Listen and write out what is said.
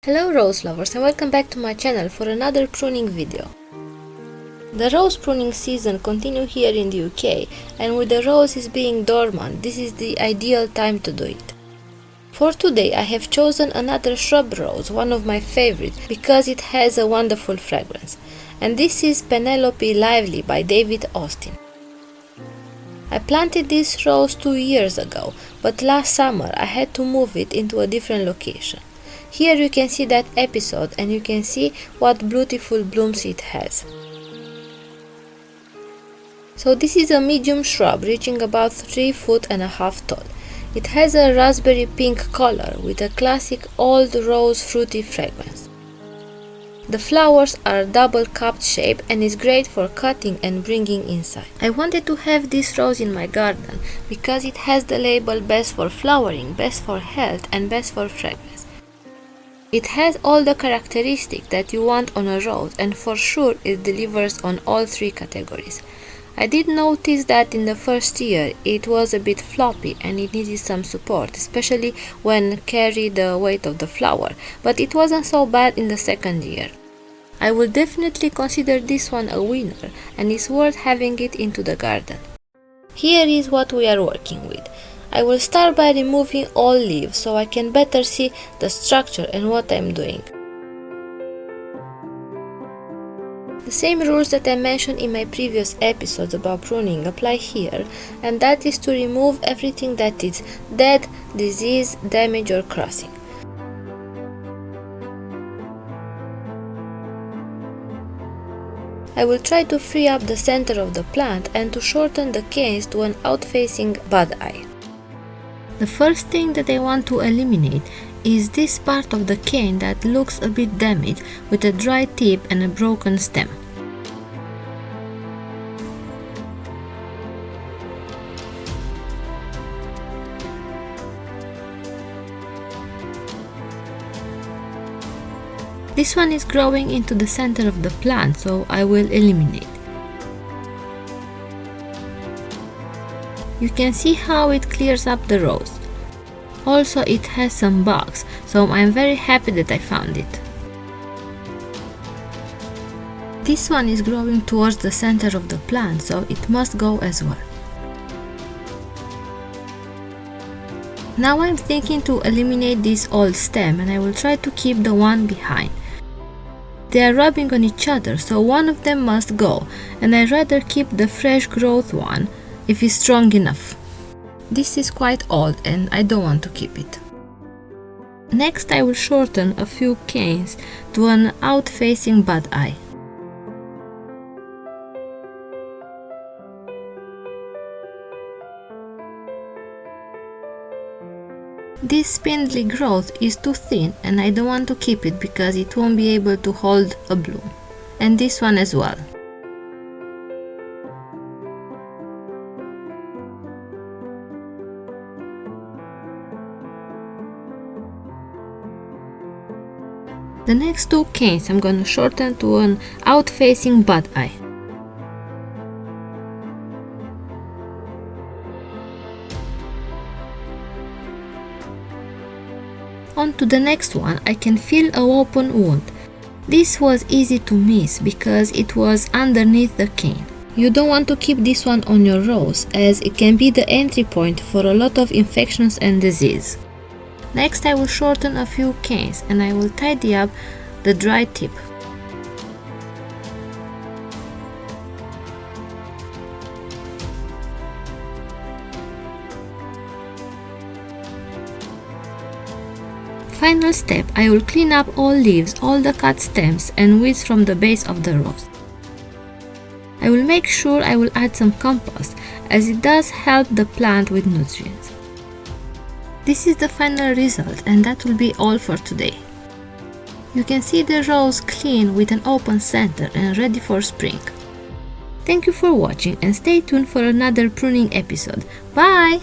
Hello rose lovers and welcome back to my channel for another pruning video. The rose pruning season continues here in the UK, and with the roses being dormant, this is the ideal time to do it. For today I have chosen another shrub rose, one of my favorites, because it has a wonderful fragrance. And this is Penelope Lively by David Austin. I planted this rose 2 years ago, but last summer I had to move it into a different location. Here you can see that episode and you can see what beautiful blooms it has. So this is a medium shrub reaching about 3.5 feet tall. It has a raspberry pink color with a classic old rose fruity fragrance. The flowers are double cupped shape and is great for cutting and bringing inside. I wanted to have this rose in my garden because it has the label best for flowering, best for health and best for fragrance. It has all the characteristics that you want on a rose, and for sure it delivers on all 3 categories. I did notice that in the first year it was a bit floppy and it needed some support, especially when carried the weight of the flower, but it wasn't so bad in the second year. I would definitely consider this one a winner and it's worth having it into the garden. Here is what we are working with. I will start by removing all leaves so I can better see the structure and what I am doing. The same rules that I mentioned in my previous episodes about pruning apply here, and that is to remove everything that is dead, disease, damage or crossing. I will try to free up the center of the plant and to shorten the canes to an out-facing bud eye. The first thing that I want to eliminate is this part of the cane that looks a bit damaged with a dry tip and a broken stem. This one is growing into the center of the plant, so I will eliminate. You can see how it clears up the rose. Also it has some bugs, so I'm very happy that I found it. This one is growing towards the center of the plant, so it must go as well. Now I'm thinking to eliminate this old stem and I will try to keep the one behind. They are rubbing on each other, so one of them must go, and I'd rather keep the fresh growth one if it's strong enough. This is quite old and I don't want to keep it. Next I will shorten a few canes to an out-facing bud eye. This spindly growth is too thin and I don't want to keep it because it won't be able to hold a bloom. And this one as well. The next 2 canes I'm going to shorten to an out-facing bud eye. On to the next one, I can feel an open wound. This was easy to miss because it was underneath the cane. You don't want to keep this one on your rose as it can be the entry point for a lot of infections and disease. Next I will shorten a few canes and I will tidy up the dry tip. Final step, I will clean up all leaves, all the cut stems and weeds from the base of the rose. I will make sure I will add some compost as it does help the plant with nutrients. This is the final result and that will be all for today. You can see the rose clean with an open center and ready for spring. Thank you for watching and stay tuned for another pruning episode. Bye!